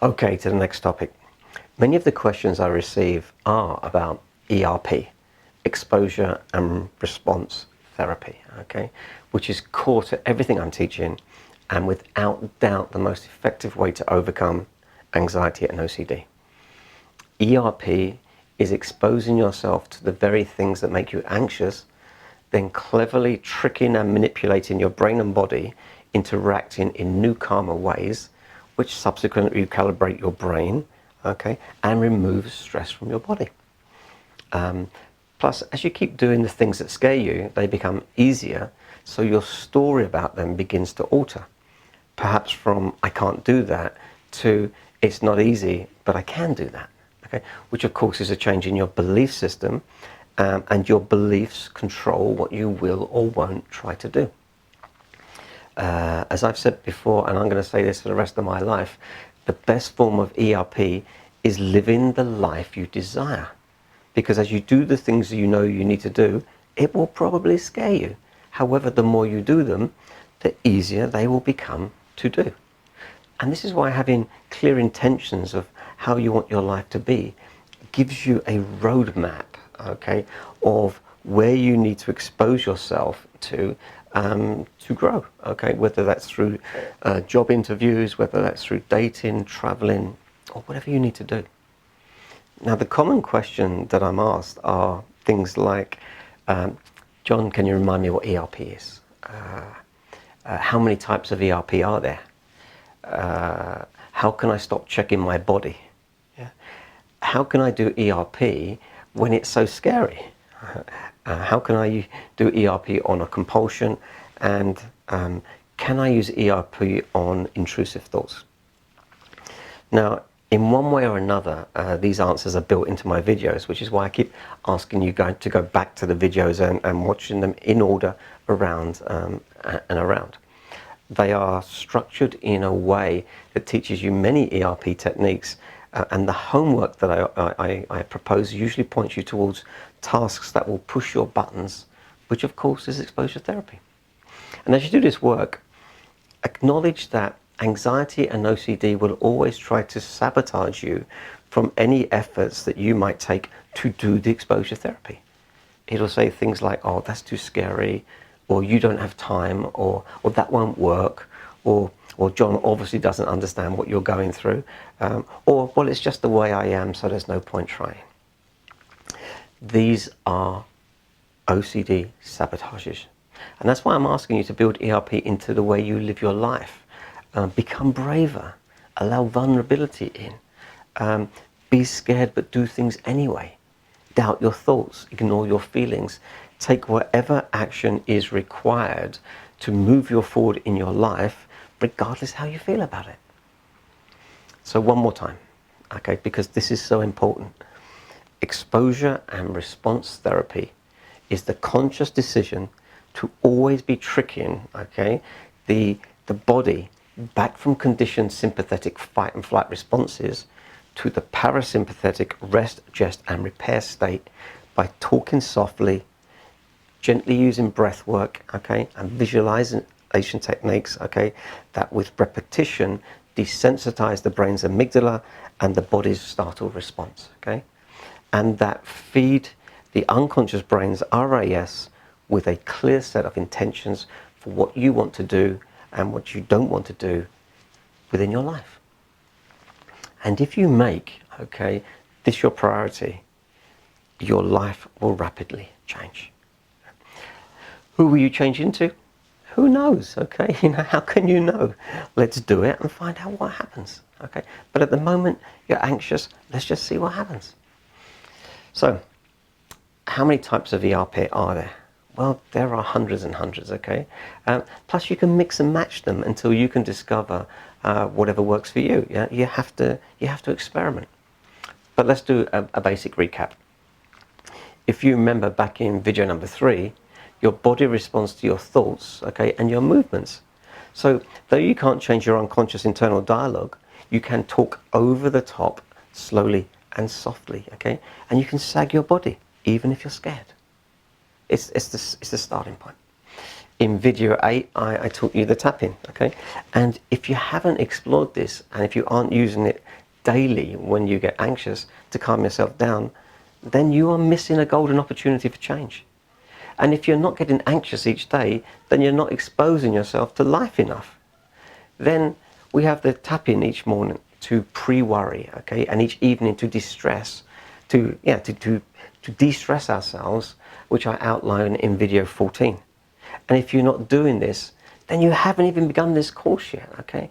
Okay, to the next topic. Many of the questions I receive are about ERP, exposure and response therapy, okay, which is core to everything I'm teaching and without doubt the most effective way to overcome anxiety and OCD. ERP is exposing yourself to the very things that make you anxious, then cleverly tricking and manipulating your brain and body into reacting in new calmer ways, which subsequently recalibrate your brain, okay, and remove stress from your body. Plus, as you keep doing the things that scare you, they become easier, so your story about them begins to alter. Perhaps from "I can't do that" to "it's not easy, but I can do that." Okay, which of course is a change in your belief system, and your beliefs control what you will or won't try to do. As I've said before, and I'm going to say this for the rest of my life, the best form of ERP is living the life you desire. Because as you do the things you know you need to do, it will probably scare you. However, the more you do them, the easier they will become to do. And this is why having clear intentions of how you want your life to be gives you a roadmap, okay, of where you need to expose yourself to grow, okay, whether that's through job interviews, whether that's through dating, traveling, or whatever you need to do. Now, the common question that I'm asked are things like, John, can you remind me what ERP is? How many types of ERP are there? How can I stop checking my body? Yeah. How can I do ERP when it's so scary? How can I do ERP on a compulsion? And can I use ERP on intrusive thoughts? Now, in one way or another, these answers are built into my videos, which is why I keep asking you guys to go back to the videos and watching them in order around and around. They are structured in a way that teaches you many ERP techniques, and the homework that I propose usually points you towards tasks that will push your buttons, which of course is exposure therapy. And as you do this work, acknowledge that anxiety and OCD will always try to sabotage you from any efforts that you might take to do the exposure therapy. It'll say things like, "Oh, that's too scary," or "you don't have time," or "that won't work," or "John obviously doesn't understand what you're going through," or "well, it's just the way I am, so there's no point trying." These are OCD sabotages. And that's why I'm asking you to build ERP into the way you live your life. Become braver, allow vulnerability in, be scared but do things anyway, doubt your thoughts, ignore your feelings, take whatever action is required to move you forward in your life, regardless how you feel about it. So one more time, okay, because this is so important. Exposure and response therapy is the conscious decision to always be tricking, okay, the body back from conditioned sympathetic fight and flight responses to the parasympathetic rest, digest and repair state by talking softly, gently using breath work, okay, and visualization techniques, okay, that with repetition desensitize the brain's amygdala and the body's startle response, okay, and that feed the unconscious brain's RAS with a clear set of intentions for what you want to do and what you don't want to do within your life. And if you make, okay, this your priority, your life will rapidly change. Who will you change into? Who knows, okay? You know, how can you know? Let's do it and find out what happens, okay? But at the moment, you're anxious, let's just see what happens. So, how many types of ERP are there? Well, there are hundreds and hundreds, okay? Plus you can mix and match them until you can discover whatever works for you. Yeah? You have to experiment. But let's do a basic recap. If you remember back in video number 3, your body responds to your thoughts, okay, and your movements. So though you can't change your unconscious internal dialogue, you can talk over the top, slowly and softly, okay? And you can sag your body, even if you're scared. It's the starting point. In video 8, I taught you the tapping, okay? And if you haven't explored this, and if you aren't using it daily when you get anxious to calm yourself down, then you are missing a golden opportunity for change. And if you're not getting anxious each day, then you're not exposing yourself to life enough. Then we have the tapping each morning to pre-worry, okay? And each evening to de-stress, to de-stress ourselves, which I outline in video 14. And if you're not doing this, then you haven't even begun this course yet, okay?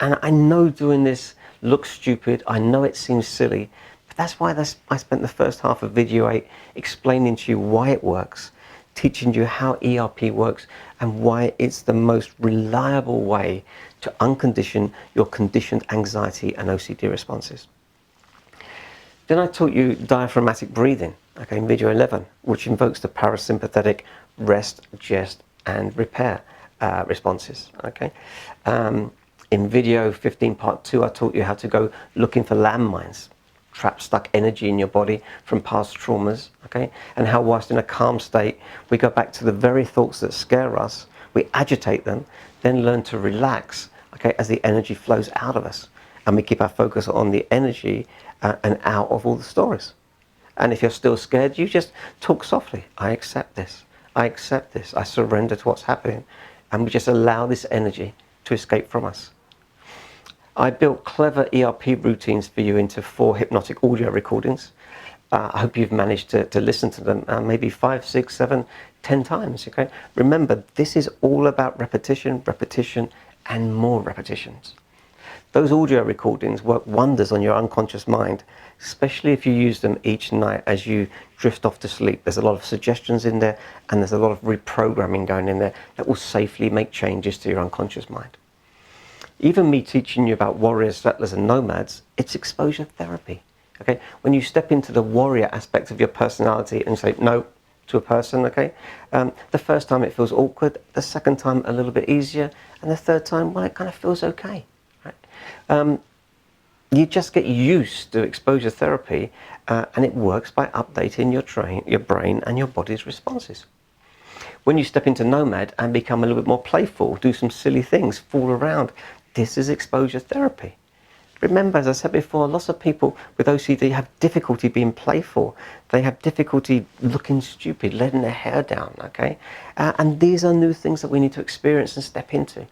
And I know doing this looks stupid, I know it seems silly, but that's why I spent the first half of video 8 explaining to you why it works, teaching you how ERP works, and why it's the most reliable way to uncondition your conditioned anxiety and OCD responses. Then I taught you diaphragmatic breathing, okay, in video 11, which invokes the parasympathetic rest, digest, and repair responses, okay. In video 15 part 2, I taught you how to go looking for landmines, trapped stuck energy in your body from past traumas, okay, and how whilst in a calm state we go back to the very thoughts that scare us, we agitate them, then learn to relax, okay, as the energy flows out of us, and we keep our focus on the energy and out of all the stories. And if you're still scared, you just talk softly. I accept this. I accept this. I surrender to what's happening. And we just allow this energy to escape from us. I built clever ERP routines for you into 4 hypnotic audio recordings. I hope you've managed to listen to them maybe 5, 6, 7, 10 times. Okay? Remember, this is all about repetition, repetition, and more repetitions. Those audio recordings work wonders on your unconscious mind, especially if you use them each night as you drift off to sleep. There's a lot of suggestions in there, and there's a lot of reprogramming going in there that will safely make changes to your unconscious mind. Even me teaching you about warriors, settlers, and nomads, it's exposure therapy. Okay? When you step into the warrior aspect of your personality and say no to a person, okay? The first time it feels awkward, the second time a little bit easier, and the third time, well, it kind of feels okay. You just get used to exposure therapy, and it works by updating your brain and your body's responses. When you step into nomad and become a little bit more playful, do some silly things, fool around, this is exposure therapy. Remember, as I said before, lots of people with OCD have difficulty being playful. They have difficulty looking stupid, letting their hair down, okay? And these are new things that we need to experience and step into.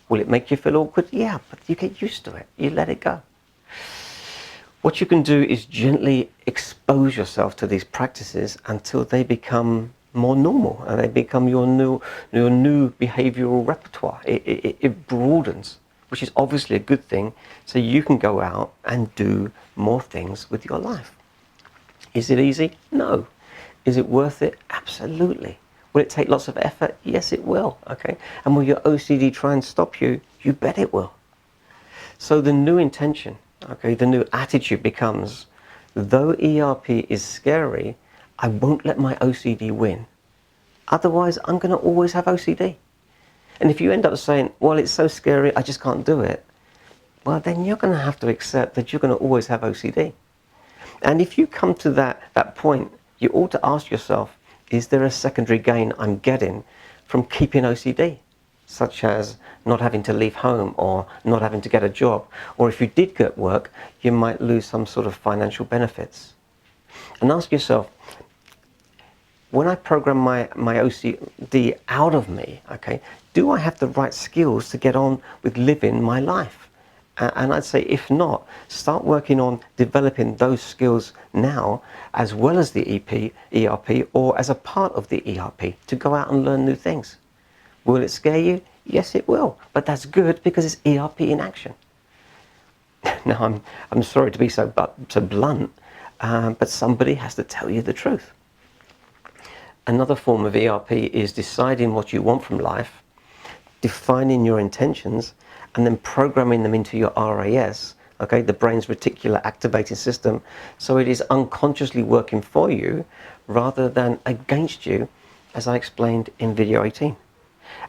Will it make you feel awkward? Yeah, but you get used to it. You let it go. What you can do is gently expose yourself to these practices until they become more normal and they become your new behavioral repertoire. It broadens, which is obviously a good thing, so you can go out and do more things with your life. Is it easy? No. Is it worth it? Absolutely. Will it take lots of effort? Yes, it will. Okay. And will your OCD try and stop you? You bet it will. So the new intention, okay, the new attitude becomes, though ERP is scary, I won't let my OCD win. Otherwise, I'm going to always have OCD. And if you end up saying, well, it's so scary, I just can't do it, well, then you're going to have to accept that you're going to always have OCD. And if you come to that point, you ought to ask yourself, is there a secondary gain I'm getting from keeping OCD? Such as not having to leave home or not having to get a job. Or if you did get work, you might lose some sort of financial benefits. And ask yourself, when I program my OCD out of me, okay, do I have the right skills to get on with living my life? And I'd say, if not, start working on developing those skills now, as well as the ERP, or as a part of the ERP, to go out and learn new things. Will it scare you? Yes, it will. But that's good because it's ERP in action. Now, I'm sorry to be so blunt, but somebody has to tell you the truth. Another form of ERP is deciding what you want from life, defining your intentions, and then programming them into your RAS, okay, the brain's reticular activating system, so it is unconsciously working for you rather than against you, as I explained in video 18.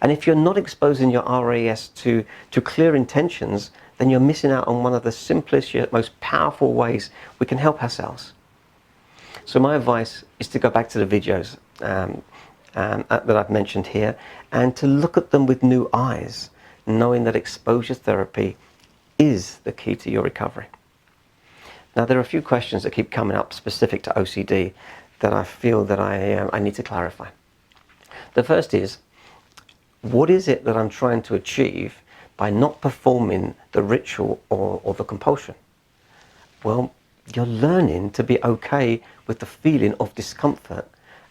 And if you're not exposing your RAS to clear intentions, then you're missing out on one of the simplest yet most powerful ways we can help ourselves. So my advice is to go back to the videos that I've mentioned here and to look at them with new eyes, knowing that exposure therapy is the key to your recovery. Now, there are a few questions that keep coming up specific to OCD that I feel that I need to clarify. The first is, what is it that I'm trying to achieve by not performing the ritual or the compulsion? Well, you're learning to be okay with the feeling of discomfort,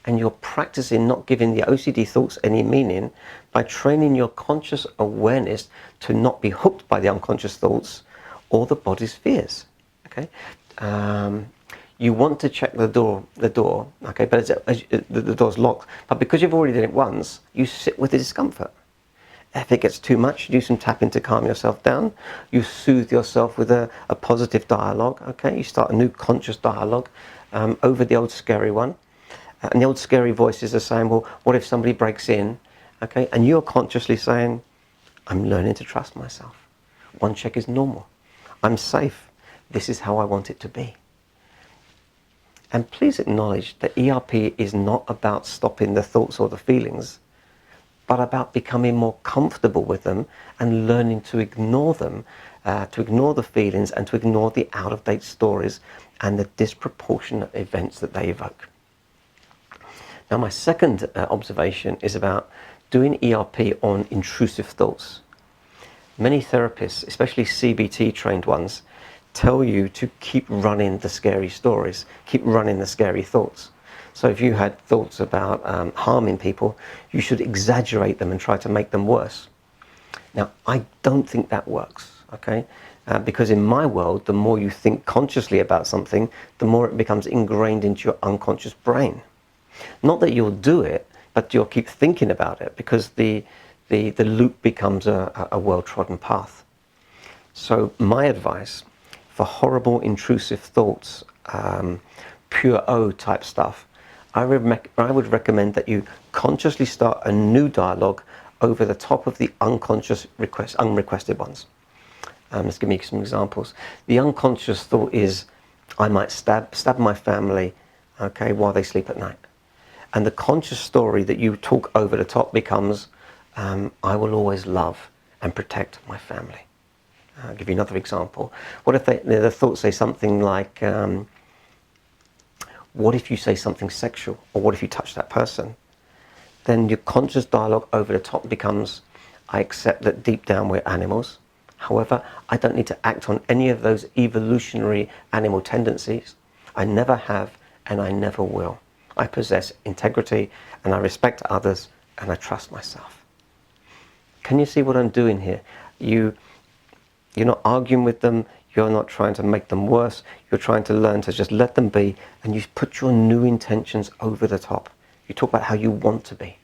and you're practicing not giving the OCD thoughts any meaning by training your conscious awareness to not be hooked by the unconscious thoughts or the body's fears. Okay, you want to check the door. Okay, but the door's locked. But because you've already done it once, you sit with the discomfort. If it gets too much, you do some tapping to calm yourself down. You soothe yourself with a positive dialogue. Okay, you start a new conscious dialogue over the old scary one. And the old scary voices are saying, well, what if somebody breaks in? Okay, and you're consciously saying, I'm learning to trust myself. One check is normal. I'm safe. This is how I want it to be. And please acknowledge that ERP is not about stopping the thoughts or the feelings, but about becoming more comfortable with them and learning to ignore them, to ignore the feelings and to ignore the out-of-date stories and the disproportionate events that they evoke. Now, my second observation is about doing ERP on intrusive thoughts. Many therapists, especially CBT trained ones, tell you to keep running the scary stories, keep running the scary thoughts. So if you had thoughts about harming people, you should exaggerate them and try to make them worse. Now, I don't think that works, okay? Because in my world, the more you think consciously about something, the more it becomes ingrained into your unconscious brain. Not that you'll do it, but you'll keep thinking about it, because the loop becomes a well-trodden path. So my advice for horrible intrusive thoughts, pure O type stuff, I would recommend that you consciously start a new dialogue over the top of the unconscious unrequested ones. Let's give me some examples. The unconscious thought is, I might stab my family, okay, while they sleep at night. And the conscious story that you talk over the top becomes, I will always love and protect my family. I'll give you another example. What if the thoughts say something like, what if you say something sexual? Or what if you touch that person? Then your conscious dialogue over the top becomes, I accept that deep down we're animals. However, I don't need to act on any of those evolutionary animal tendencies. I never have and I never will. I possess integrity and I respect others and I trust myself. Can you see what I'm doing here? You're not arguing with them. You're not trying to make them worse. You're trying to learn to just let them be, and you put your new intentions over the top. You talk about how you want to be.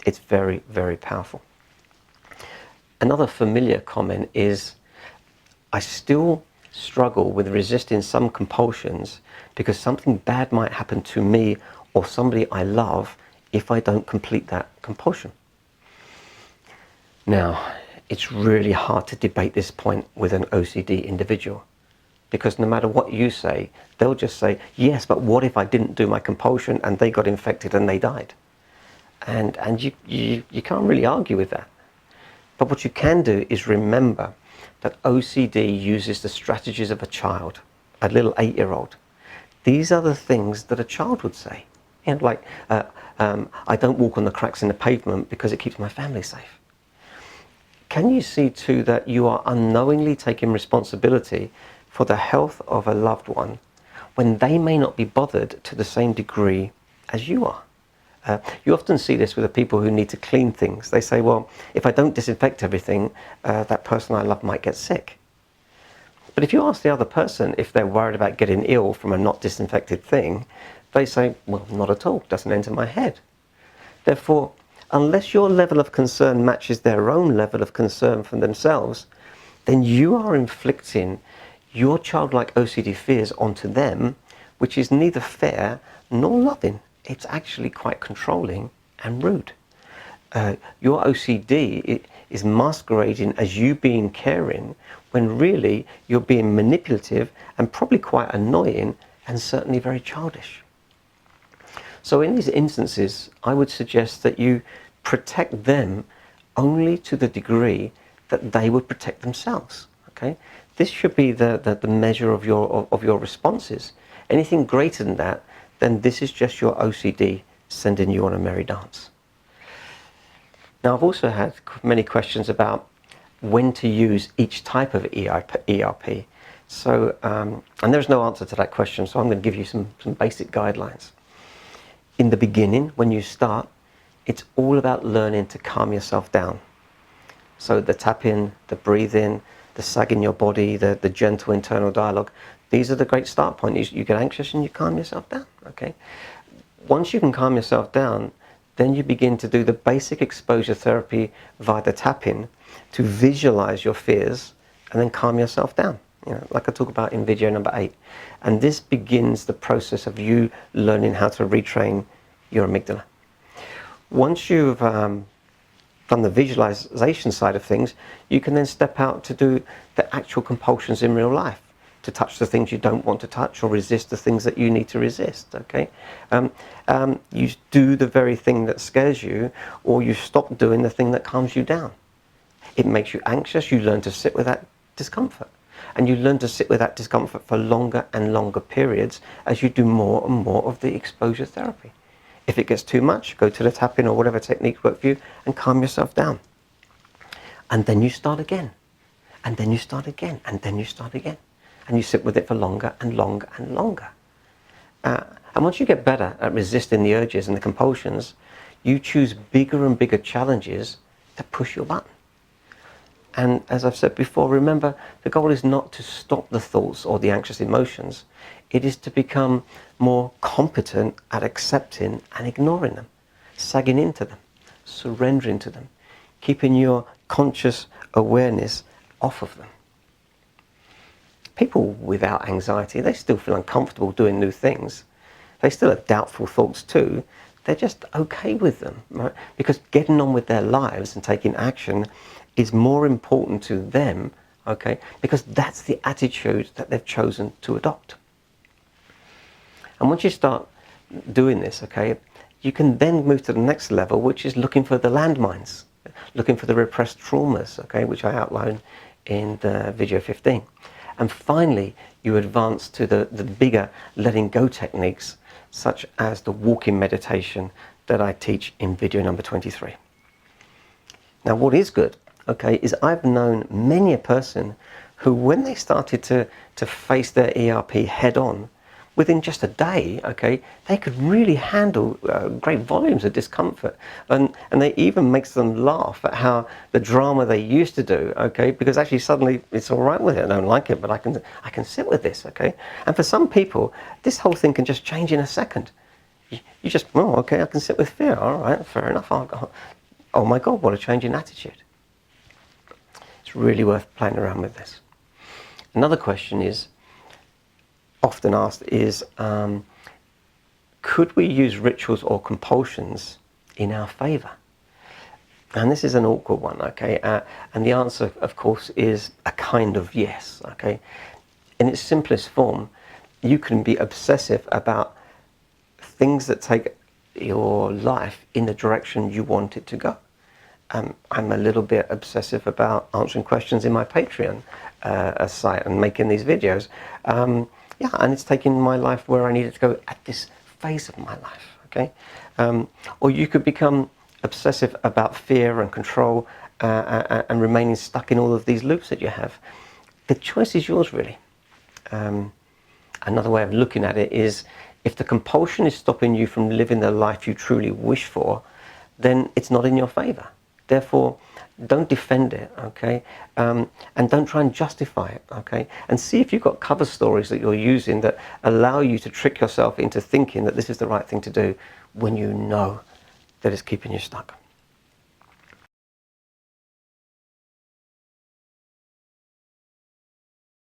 It's very, very powerful. Another familiar comment is, I still struggle with resisting some compulsions because something bad might happen to me or somebody I love if I don't complete that compulsion. Now, it's really hard to debate this point with an OCD individual, because no matter what you say, they'll just say, yes, but what if I didn't do my compulsion and they got infected and they died? And you can't really argue with that. But what you can do is remember that OCD uses the strategies of a child, a little 8-year-old. These are the things that a child would say. You know, like, I don't walk on the cracks in the pavement because it keeps my family safe. Can you see too that you are unknowingly taking responsibility for the health of a loved one when they may not be bothered to the same degree as you are? You often see this with the people who need to clean things. They say, well, if I don't disinfect everything, that person I love might get sick. But if you ask the other person if they're worried about getting ill from a not disinfected thing, they say, well, not at all, doesn't enter my head. Therefore, unless your level of concern matches their own level of concern for themselves, then you are inflicting your childlike OCD fears onto them, which is neither fair nor loving. It's actually quite controlling and rude. Your OCD is masquerading as you being caring, when really you're being manipulative and probably quite annoying and certainly very childish. So in these instances, I would suggest that you protect them only to the degree that they would protect themselves. Okay, this should be the measure of your responses. Anything greater than that, then this is just your OCD sending you on a merry dance. Now, I've also had many questions about when to use each type of ERP. So, and there's no answer to that question, so I'm going to give you some basic guidelines. In the beginning, when you start, it's all about learning to calm yourself down. So the tap in, the breathe in, the sag in your body, the gentle internal dialogue, these are the great start points. You get anxious and you calm yourself down, okay? Once you can calm yourself down, then you begin to do the basic exposure therapy via the tap-in to visualize your fears and then calm yourself down, like I talk about in video number 8. And this begins the process of you learning how to retrain your amygdala. Once you've done the visualization side of things, you can then step out to do the actual compulsions in real life, to touch the things you don't want to touch or resist the things that you need to resist, okay? You do the very thing that scares you, or you stop doing the thing that calms you down. It makes you anxious, you learn to sit with that discomfort. And you learn to sit with that discomfort for longer and longer periods as you do more and more of the exposure therapy. If it gets too much, go to the tap-in or whatever techniques work for you and calm yourself down. And then you start again. And then you start again. And then you start again. And you sit with it for longer and longer and longer. And once you get better at resisting the urges and the compulsions, you choose bigger and bigger challenges that push your button. And as I've said before, remember, the goal is not to stop the thoughts or the anxious emotions. It is to become more competent at accepting and ignoring them, sagging into them, surrendering to them, keeping your conscious awareness off of them. People without anxiety, they still feel uncomfortable doing new things. They still have doubtful thoughts too. They're just okay with them, right? Because getting on with their lives and taking action is more important to them, okay? Because that's the attitude that they've chosen to adopt. And once you start doing this, okay, you can then move to the next level, which is looking for the landmines, looking for the repressed traumas, okay, which I outline in the video 15. And finally, you advance to the bigger letting go techniques, such as the walking meditation that I teach in video number 23. Now, what is good, okay, is I've known many a person who, when they started to face their ERP head on, within just a day, okay, they could really handle great volumes of discomfort. And they even makes them laugh at how the drama they used to do, okay, because actually suddenly it's all right with it. I don't like it, but I can sit with this, okay. And for some people, this whole thing can just change in a second. You just, oh, okay, I can sit with fear. All right, fair enough. Oh my God, what a change in attitude. It's really worth playing around with this. Another question is, often asked is, could we use rituals or compulsions in our favor? And this is an awkward one, okay? And the answer, of course, is a kind of yes, okay? In its simplest form, you can be obsessive about things that take your life in the direction you want it to go. I'm a little bit obsessive about answering questions in my Patreon site and making these videos. Yeah, and it's taking my life where I need it to go at this phase of my life, okay? Or you could become obsessive about fear and control and remaining stuck in all of these loops that you have. The choice is yours, really. Another way of looking at it is, if the compulsion is stopping you from living the life you truly wish for, then it's not in your favor. Therefore, don't defend it, okay? And don't try and justify it, okay? And see if you've got cover stories that you're using that allow you to trick yourself into thinking that this is the right thing to do when you know that it's keeping you stuck.